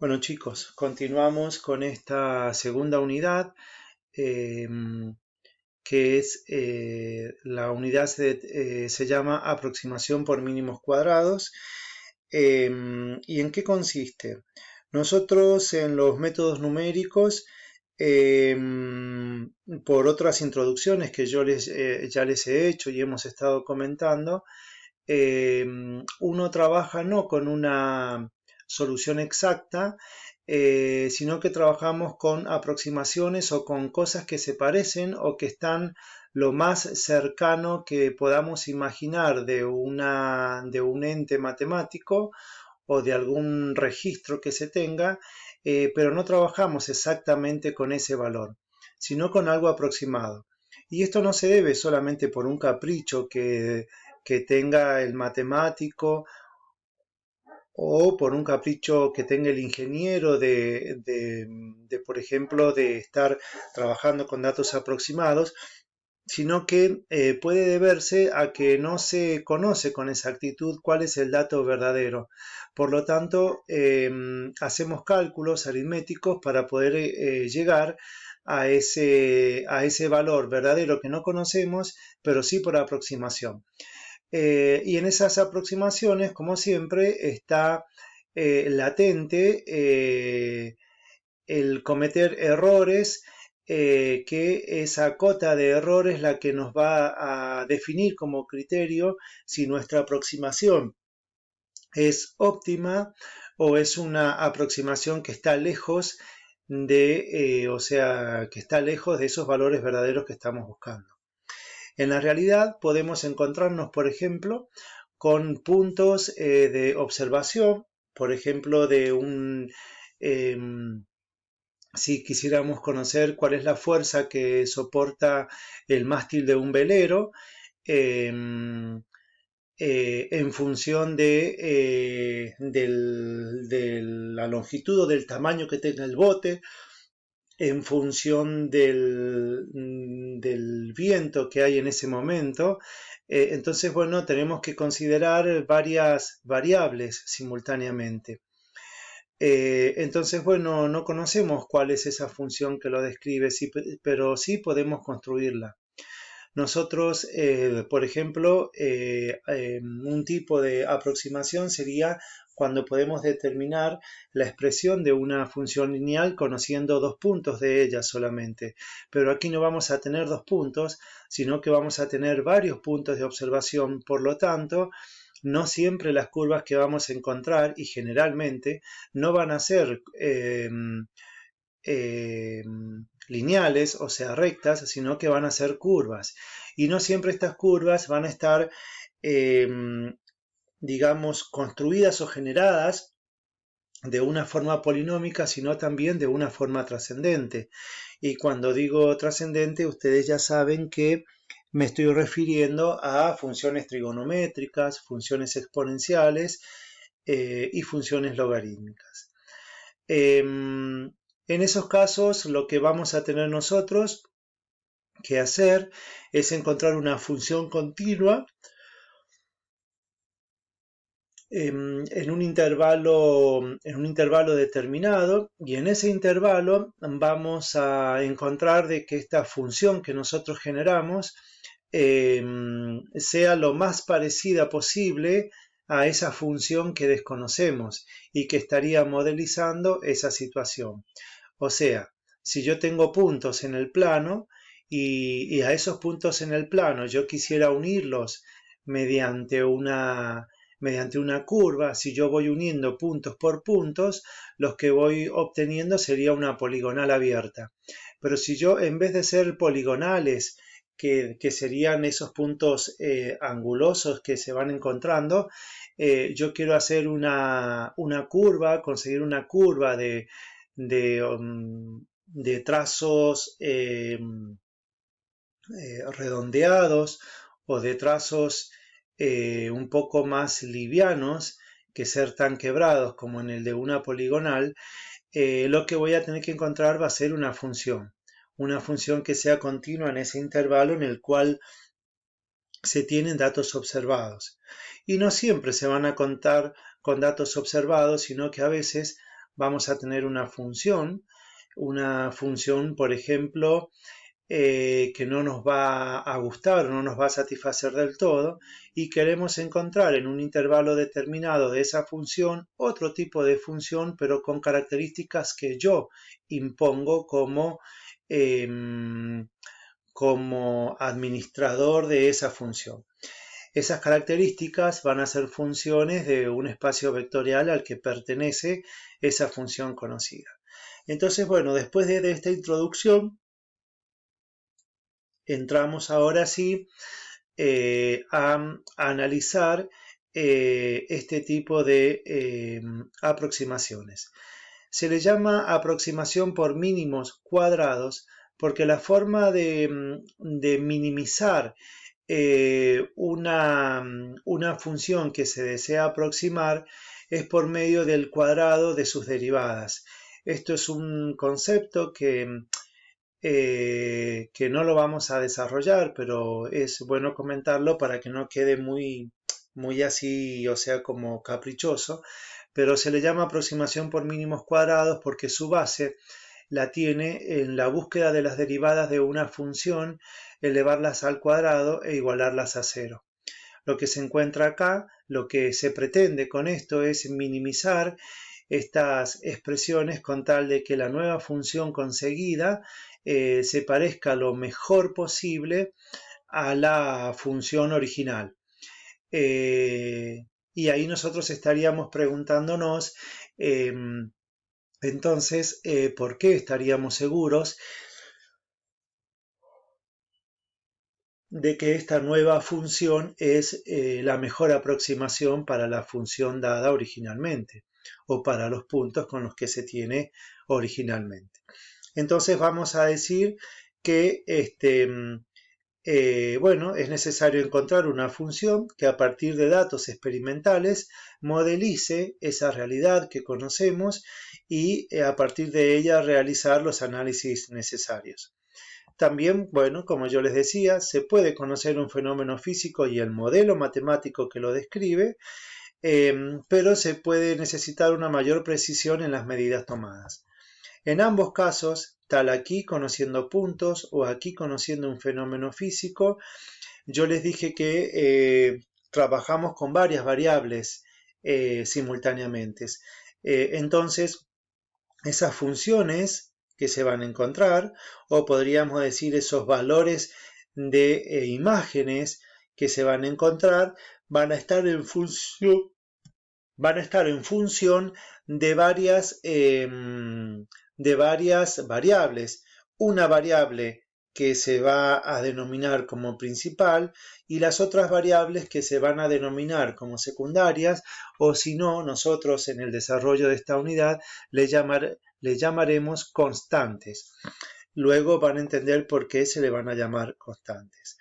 Bueno chicos, continuamos con esta segunda unidad eh, que es la unidad se llama aproximación por mínimos cuadrados. ¿Y en qué consiste? Nosotros en los métodos numéricos, eh, por otras introducciones que ya les he hecho y hemos estado comentando, eh, uno trabaja no con una solución exacta, sino que trabajamos con aproximaciones o con cosas que se parecen o que están lo más cercano que podamos imaginar de un ente matemático o de algún registro que se tenga, pero no trabajamos exactamente con ese valor, sino con algo aproximado. Y esto no se debe solamente por un capricho que tenga el matemático o por un capricho que tenga el ingeniero por ejemplo, de estar trabajando con datos aproximados, sino que puede deberse a que no se conoce con exactitud cuál es el dato verdadero. Por lo tanto, hacemos cálculos aritméticos para poder llegar a ese valor verdadero que no conocemos, pero sí por aproximación. Y en esas aproximaciones, como siempre, está latente el cometer errores, que esa cota de error es la que nos va a definir como criterio si nuestra aproximación es óptima o es una aproximación que está lejos o sea, que está lejos de esos valores verdaderos que estamos buscando. En la realidad podemos encontrarnos, por ejemplo, con puntos de observación, por ejemplo, eh, si quisiéramos conocer cuál es la fuerza que soporta el mástil de un velero, eh, en función de la longitud o del tamaño que tenga el bote, en función del viento que hay en ese momento. Entonces, bueno, tenemos que considerar varias variables simultáneamente. Entonces, bueno, no conocemos cuál es esa función que lo describe, sí, pero sí podemos construirla. Nosotros, por ejemplo, un tipo de aproximación sería cuando podemos determinar la expresión de una función lineal conociendo dos puntos de ella solamente. Pero aquí no vamos a tener dos puntos, sino que vamos a tener varios puntos de observación. Por lo tanto, no siempre las curvas que vamos a encontrar, y generalmente, no van a ser eh, lineales, o sea, rectas, sino que van a ser curvas. Y no siempre estas curvas van a estar, eh, digamos, construidas o generadas de una forma polinómica, sino también de una forma trascendente. Y cuando digo trascendente, ustedes ya saben que me estoy refiriendo a funciones trigonométricas, funciones exponenciales y funciones logarítmicas. En esos casos, lo que vamos a tener nosotros que hacer es encontrar una función continua en un intervalo determinado, y en ese intervalo vamos a encontrar de que esta función que nosotros generamos sea lo más parecida posible a esa función que desconocemos y que estaría modelizando esa situación. O sea, si yo tengo puntos en el plano y a esos puntos en el plano yo quisiera unirlos mediante una curva, si yo voy uniendo puntos por puntos, los que voy obteniendo sería una poligonal abierta. Pero si yo, en vez de ser poligonales, que serían esos puntos angulosos que se van encontrando, yo quiero hacer una curva, conseguir una curva de trazos redondeados o de trazos un poco más livianos que ser tan quebrados como en el de una poligonal. Lo que voy a tener que encontrar va a ser una función que sea continua en ese intervalo en el cual se tienen datos observados. Y no siempre se van a contar con datos observados, sino que a veces vamos a tener una función, por ejemplo, que no nos va a gustar o no nos va a satisfacer del todo y queremos encontrar en un intervalo determinado de esa función otro tipo de función pero con características que yo impongo como administrador de esa función. Esas características van a ser funciones de un espacio vectorial al que pertenece esa función conocida. Entonces, bueno, después de esta introducción, entramos ahora sí a analizar este tipo de aproximaciones. Se le llama aproximación por mínimos cuadrados porque la forma de minimizar una función que se desea aproximar es por medio del cuadrado de sus derivadas. Esto es un concepto que no lo vamos a desarrollar, pero es bueno comentarlo para que no quede muy así, o sea, como caprichoso, pero se le llama aproximación por mínimos cuadrados porque su base la tiene en la búsqueda de las derivadas de una función, elevarlas al cuadrado e igualarlas a cero. Lo que se encuentra acá, lo que se pretende con esto es minimizar estas expresiones con tal de que la nueva función conseguida se parezca lo mejor posible a la función original. Y ahí nosotros estaríamos preguntándonos entonces por qué estaríamos seguros de que esta nueva función es la mejor aproximación para la función dada originalmente o para los puntos con los que se tiene originalmente. Entonces vamos a decir que bueno, es necesario encontrar una función que a partir de datos experimentales modelice esa realidad que conocemos y a partir de ella realizar los análisis necesarios. También, bueno, como yo les decía, se puede conocer un fenómeno físico y el modelo matemático que lo describe, pero se puede necesitar una mayor precisión en las medidas tomadas. En ambos casos, tal aquí conociendo puntos o aquí conociendo un fenómeno físico, yo les dije que trabajamos con varias variables simultáneamente. Entonces, esas funciones que se van a encontrar, o podríamos decir esos valores de imágenes que se van a encontrar, van a estar en función de varias variables. Una variable que se va a denominar como principal y las otras variables que se van a denominar como secundarias, o si no, nosotros en el desarrollo de esta unidad le llamaremos constantes. Luego van a entender por qué se le van a llamar constantes.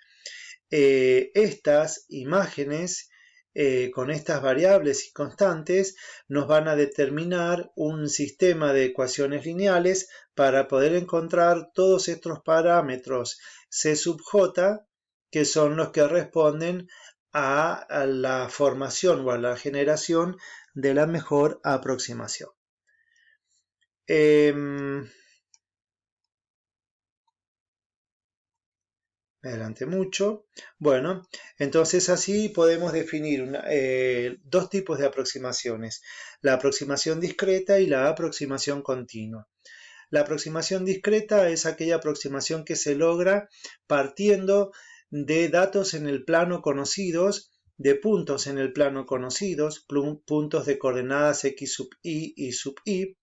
Estas imágenes con estas variables y constantes nos van a determinar un sistema de ecuaciones lineales para poder encontrar todos estos parámetros C sub j que son los que responden a la formación o a la generación de la mejor aproximación. Me adelanté mucho. Bueno, entonces así podemos definir dos tipos de aproximaciones, la aproximación discreta y la aproximación continua. La aproximación discreta es aquella aproximación que se logra partiendo de datos en el plano conocidos, de puntos en el plano conocidos, puntos de coordenadas x sub y sub i,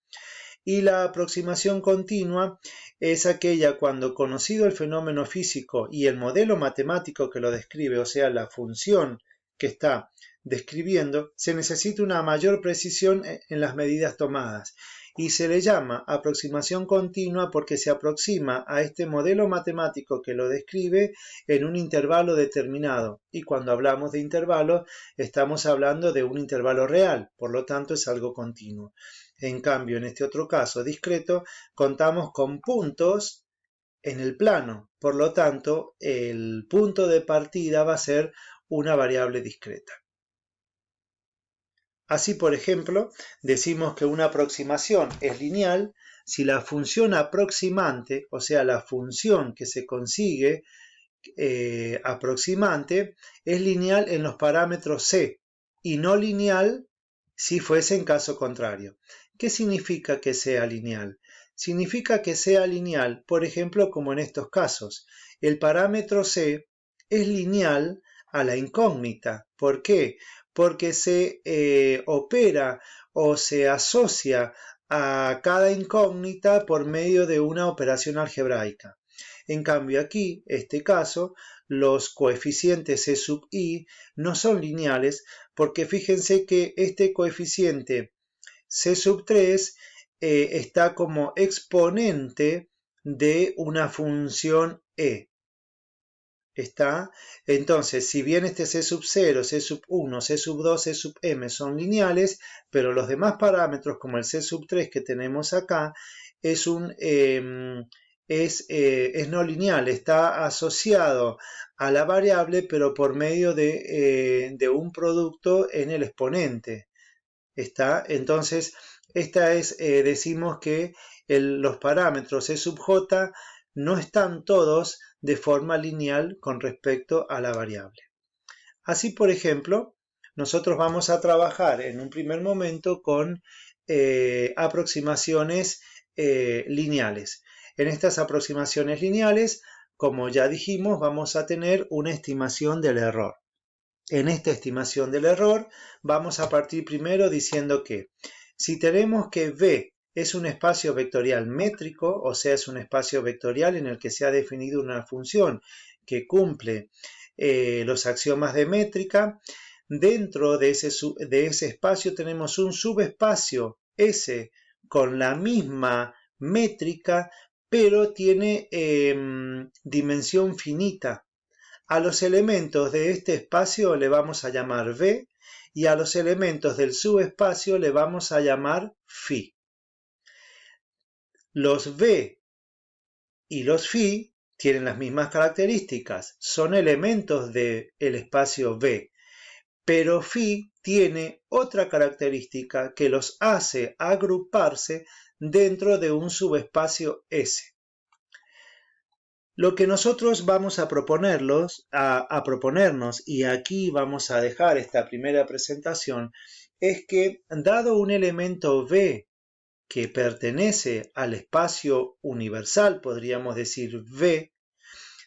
y la aproximación continua es aquella cuando conocido el fenómeno físico y el modelo matemático que lo describe, o sea, la función que está describiendo, se necesita una mayor precisión en las medidas tomadas y se le llama aproximación continua porque se aproxima a este modelo matemático que lo describe en un intervalo determinado, y cuando hablamos de intervalo estamos hablando de un intervalo real, por lo tanto es algo continuo. En cambio, en este otro caso discreto, contamos con puntos en el plano, por lo tanto el punto de partida va a ser una variable discreta. Así, por ejemplo, decimos que una aproximación es lineal si la función aproximante, o sea, la función que se consigue aproximante, es lineal en los parámetros c y no lineal si fuese en caso contrario. ¿Qué significa que sea lineal? Significa que sea lineal, por ejemplo, como en estos casos. El parámetro c es lineal a la incógnita. ¿Por qué? Porque se opera o se asocia a cada incógnita por medio de una operación algebraica. En cambio aquí, este caso, los coeficientes c sub i no son lineales porque fíjense que este coeficiente c sub 3 está como exponente de una función e. ¿Está? Entonces, si bien este c sub 0, c sub 1, c sub 2, c sub m son lineales, pero los demás parámetros, como el c sub 3 que tenemos acá, es no lineal, está asociado a la variable, pero por medio de un producto en el exponente. ¿Está? Entonces, decimos que los parámetros c sub j no están todos de forma lineal con respecto a la variable. Así, por ejemplo, nosotros vamos a trabajar en un primer momento con aproximaciones lineales. En estas aproximaciones lineales, como ya dijimos, vamos a tener una estimación del error. En esta estimación del error vamos a partir primero diciendo que si tenemos que V es un espacio vectorial métrico, o sea, es un espacio vectorial en el que se ha definido una función que cumple los axiomas de métrica, dentro de ese espacio tenemos un subespacio S con la misma métrica, pero tiene dimensión finita. A los elementos de este espacio le vamos a llamar V y a los elementos del subespacio le vamos a llamar Φ. Los V y los Φ tienen las mismas características, son elementos del espacio V, pero Φ tiene otra característica que los hace agruparse dentro de un subespacio S. Lo que nosotros vamos a proponernos, y aquí vamos a dejar esta primera presentación, es que dado un elemento V que pertenece al espacio universal, podríamos decir V,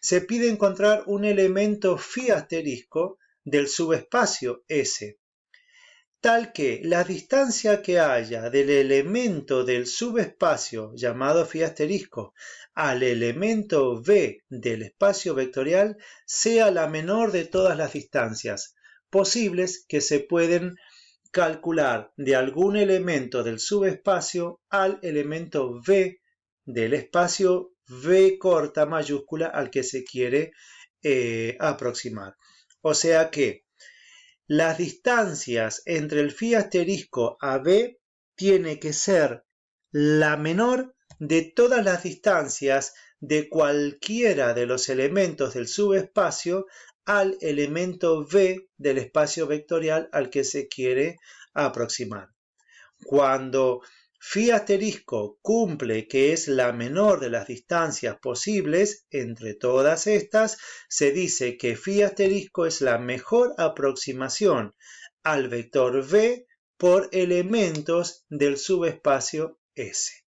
se pide encontrar un elemento Φ asterisco del subespacio S, tal que la distancia que haya del elemento del subespacio llamado Φ asterisco al elemento V del espacio vectorial sea la menor de todas las distancias posibles que se pueden calcular de algún elemento del subespacio al elemento V del espacio V corta mayúscula al que se quiere aproximar. O sea que las distancias entre el Φ asterisco a V tiene que ser la menor de todas las distancias de cualquiera de los elementos del subespacio al elemento V del espacio vectorial al que se quiere aproximar. Cuando Φ asterisco cumple que es la menor de las distancias posibles entre todas estas, se dice que Φ asterisco es la mejor aproximación al vector V por elementos del subespacio S.